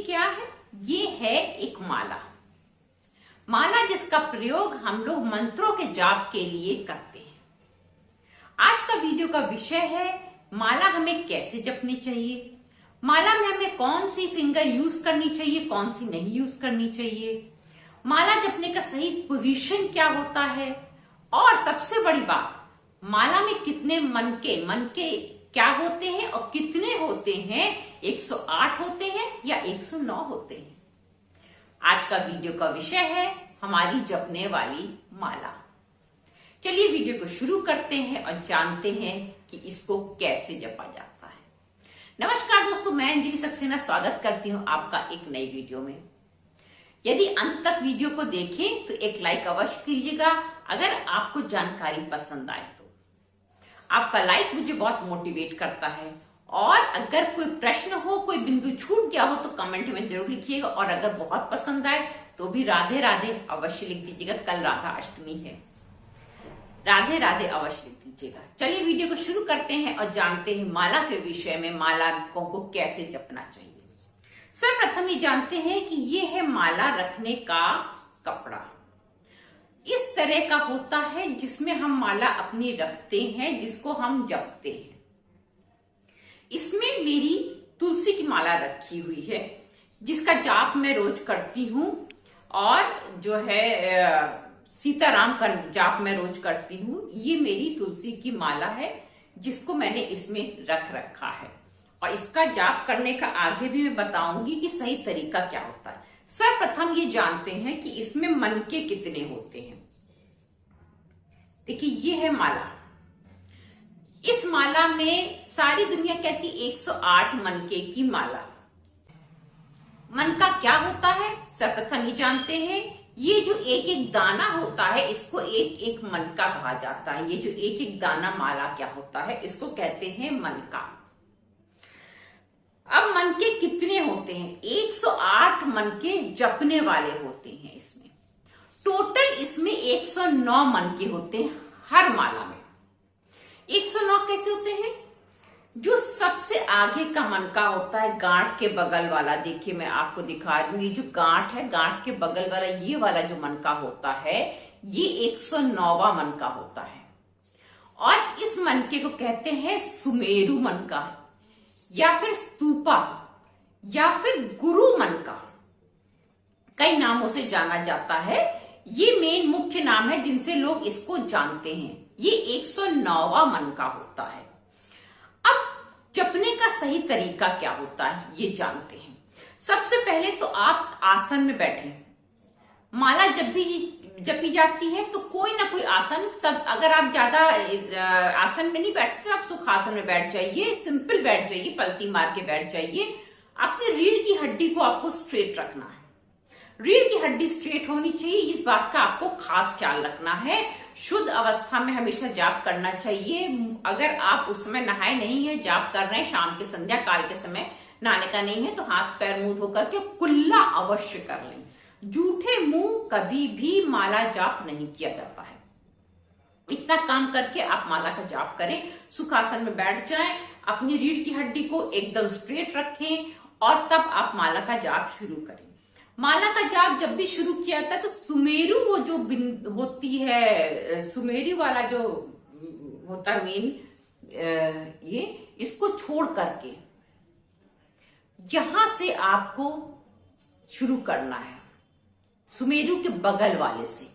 क्या है? ये है एक माला। माला जिसका प्रयोग हम लोग मंत्रों के जाप के लिए करते हैं। आज का वीडियो का विषय है माला हमें कैसे जपनी चाहिए, माला में हमें कौन सी फिंगर यूज करनी चाहिए, कौन सी नहीं यूज करनी चाहिए, माला जपने का सही पोजीशन क्या होता है, और सबसे बड़ी बात, माला में कितने मनके क्या होते हैं और कितने होते हैं, 108 होते हैं या 109 होते हैं। आज का वीडियो का विषय है हमारी जपने वाली माला। चलिए वीडियो को शुरू करते हैं और जानते हैं कि इसको कैसे जपा जाता है। नमस्कार दोस्तों, मैं अंजलि सक्सेना स्वागत करती हूं आपका एक नई वीडियो में। यदि अंत तक वीडियो को देखें तो एक लाइक अवश्य कीजिएगा अगर आपको जानकारी पसंद आए तो। आपका लाइक मुझे बहुत मोटिवेट करता है, और अगर कोई प्रश्न हो, कोई बिंदु छूट गया हो तो कमेंट में जरूर लिखिएगा, और अगर बहुत पसंद आए तो भी राधे राधे अवश्य लिख दीजिएगा। कल राधा अष्टमी है, राधे राधे अवश्य लिख दीजिएगा। चलिए वीडियो को शुरू करते हैं और जानते हैं माला के विषय में, माला को कैसे जपना चाहिए। सर्वप्रथम ये जानते हैं कि ये है माला रखने का कपड़ा। इस तरह का होता है जिसमें हम माला अपनी रखते हैं, जिसको हम जपते हैं। इसमें मेरी तुलसी की माला रखी हुई है, जिसका जाप मैं रोज करती हूं, और जो है सीताराम का जाप मैं रोज करती हूं। ये मेरी तुलसी की माला है जिसको मैंने इसमें रख रखा है, और इसका जाप करने का आगे भी मैं बताऊंगी कि सही तरीका क्या होता है। सर्वप्रथम ये जानते हैं कि इसमें मनके कितने होते हैं। देखिए ये है माला। इस माला में सारी दुनिया कहती 108 मनके की माला। मनका क्या होता है सर्वप्रथम ये जानते हैं। ये जो एक एक दाना होता है इसको एक एक मनका कहा जाता है। ये जो एक एक दाना माला क्या होता है इसको कहते हैं मनका। अब मनके कितने होते हैं? 108 मनके जपने वाले होते हैं। इसमें टोटल इसमें 109 मनके होते हैं हर माला में। 109 कैसे होते हैं? जो सबसे आगे का मनका होता है, गांठ के बगल वाला, देखिए मैं आपको दिखा रही हूं, ये जो गांठ है, गांठ के बगल वाला ये वाला जो मनका होता है, ये 109वां मनका होता है। और इस मनके को कहते हैं सुमेरु मनका, या फिर स्तूपा, या फिर गुरु मनका, कई नामों से जाना जाता है। ये मेन मुख्य नाम है जिनसे लोग इसको जानते हैं। ये 109वां मनका होता है। अब जपने का सही तरीका क्या होता है ये जानते हैं। सबसे पहले तो आप आसन में बैठे। माला जब भी जपी जाती है तो कोई ना कोई आसन, सब अगर आप ज्यादा आसन में नहीं बैठ सकते आप सुखासन में बैठ जाइए, सिंपल बैठ जाइए, पलती मार के बैठ जाइए। अपनी रीढ़ की हड्डी को आपको स्ट्रेट रखना है। रीढ़ की हड्डी स्ट्रेट होनी चाहिए, इस बात का आपको खास ख्याल रखना है। शुद्ध अवस्था में हमेशा जाप करना चाहिए। अगर आप उस समय नहाए नहीं है, जाप कर रहे हैं, शाम के संध्या काल के समय नहाने का नहीं है, तो हाथ पैर मुंह धोकर के कुल्ला अवश्य कर लें। जूठे मुंह कभी भी माला जाप नहीं किया जाता है। इतना काम करके आप माला का जाप करें। सुखासन में बैठ जाएं, अपनी रीढ़ की हड्डी को एकदम स्ट्रेट रखें, और तब आप माला का जाप शुरू करें। माला का जाप जब भी शुरू किया जाता है तो सुमेरु वो जो होती है, सुमेरु वाला जो होता है मेन, ये इसको छोड़ करके यहां से आपको शुरू करना है। सुमेरु के बगल वाले से,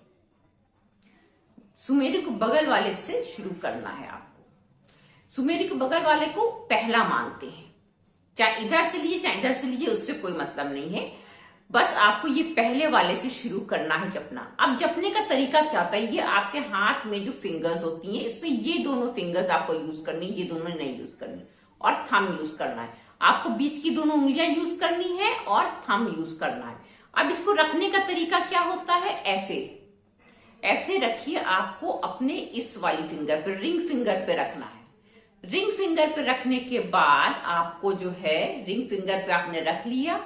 सुमेरु के बगल वाले से शुरू करना है आपको। सुमेरु के बगल वाले को पहला मानते हैं, चाहे इधर से लीजिए चाहे इधर से लीजिए, उससे कोई मतलब नहीं है। बस आपको ये पहले वाले से शुरू करना है जपना। अब जपने का तरीका क्या होता है? ये आपके हाथ में जो फिंगर्स होती हैं, इसमें ये दोनों फिंगर्स आपको यूज करनी, ये दोनों नहीं यूज करनी, और थंब यूज करना है। आपको बीच की दोनों उंगलियां यूज करनी है और थंब यूज करना है। अब इसको रखने का तरीका क्या होता है? ऐसे ऐसे रखिए। आपको अपने इस वाली फिंगर पे, रिंग फिंगर पे रखना है। रिंग फिंगर पे रखने के बाद आपको जो है, रिंग फिंगर पे आपने रख लिया।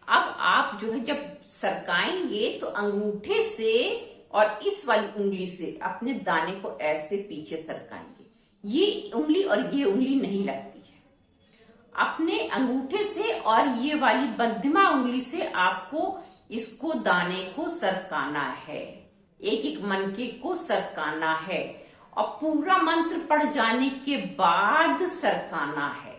अब आप जो है जब सरकाएंगे तो अंगूठे से और इस वाली उंगली से अपने दाने को ऐसे पीछे सरकाएंगे। ये उंगली और ये उंगली नहीं लगती है। अपने अंगूठे से और ये वाली मध्यमा उंगली से आपको इसको दाने को सरकाना है, एक एक मनके को सरकाना है और पूरा मंत्र पढ़ जाने के बाद सरकाना है।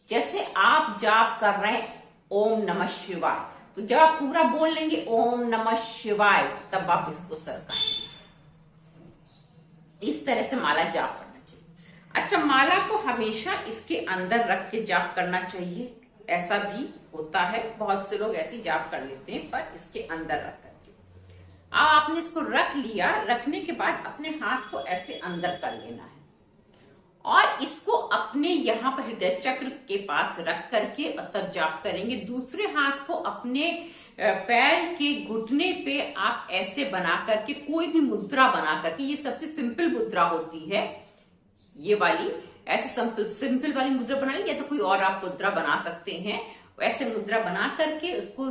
जैसे आप जाप कर रहे हैं ओम नमः शिवाय, तो जब आप पूरा बोल लेंगे ओम नमः शिवाय तब आप इसको सरकाएंगे। इस तरह से माला जाप करना चाहिए। अच्छा, माला को हमेशा इसके अंदर रख के जाप करना चाहिए, ऐसा भी होता है, बहुत से लोग ऐसी जाप कर लेते हैं, पर इसके अंदर रख करके। आपने इसको रख लिया, रखने के बाद अपने हाथ को ऐसे अंदर कर लेना है और इसको अपने यहाँ पर हृदय चक्र के पास रख करके तब जाप करेंगे। दूसरे हाथ को अपने पैर के घुटने पे आप ऐसे बना करके कोई भी मुद्रा बना करके, ये सबसे सिंपल मुद्रा होती है ये वाली, ऐसे सिंपल वाली मुद्रा बना लेंगे, तो कोई और आप मुद्रा बना सकते हैं। ऐसे मुद्रा बना करके उसको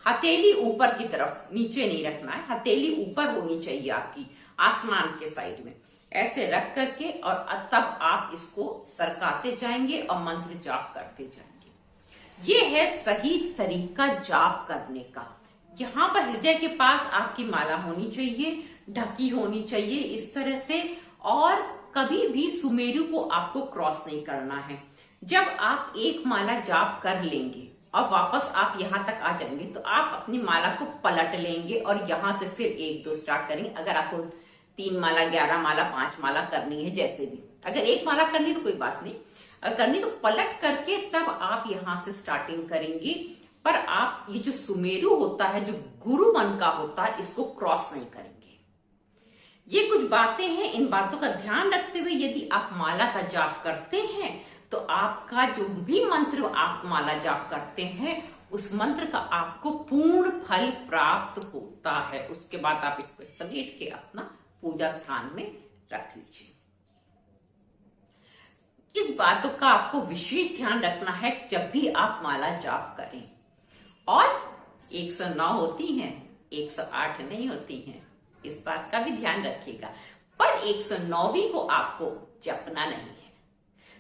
हथेली ऊपर की तरफ, नीचे नहीं रखना है, हथेली ऊपर होनी चाहिए आपकी आसमान के साइड में, ऐसे रख करके और तब आप इसको सरकाते जाएंगे और मंत्र जाप करते जाएंगे। ये है सही तरीका जाप करने का। यहाँ पर हृदय के पास आपकी माला होनी चाहिए, ढकी होनी चाहिए इस तरह से, और कभी भी सुमेरु को आपको क्रॉस नहीं करना है। जब आप एक माला जाप कर लेंगे और वापस आप यहाँ तक आ जाएंगे तो आप अपनी माला को पलट लेंगे और यहाँ से फिर 1 2 स्टार्ट करेंगे। अगर आपको 3 माला 11 माला 5 माला करनी है, जैसे भी, अगर एक माला करनी तो कोई बात नहीं, अगर करनी तो पलट करके तब आप यहाँ से स्टार्टिंग करेंगे। पर आप ये जो सुमेरु होता है, जो गुरु मन का होता है, इसको क्रॉस नहीं करेंगे। ये कुछ बातें हैं, इन बातों का ध्यान रखते हुए यदि आप माला का जाप करते हैं तो आपका जो भी मंत्र आप माला जाप करते हैं उस मंत्र का आपको पूर्ण फल प्राप्त होता है। उसके बाद आप इसको समेट के अपना पूजा स्थान में रख लीजिए। इस बातों का आपको विशेष ध्यान रखना है जब भी आप माला जाप करें। और 109 होती हैं, 108 नहीं होती हैं, इस बात का भी ध्यान रखिएगा। पर 109वीं को आपको जपना नहीं है।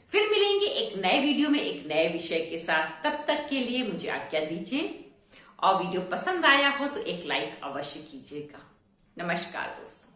फिर मिलेंगे एक नए वीडियो में एक नए विषय के साथ। तब तक के लिए मुझे आज्ञा दीजिए और वीडियो पसंद आया हो तो एक लाइक अवश्य कीजिएगा। नमस्कार दोस्तों।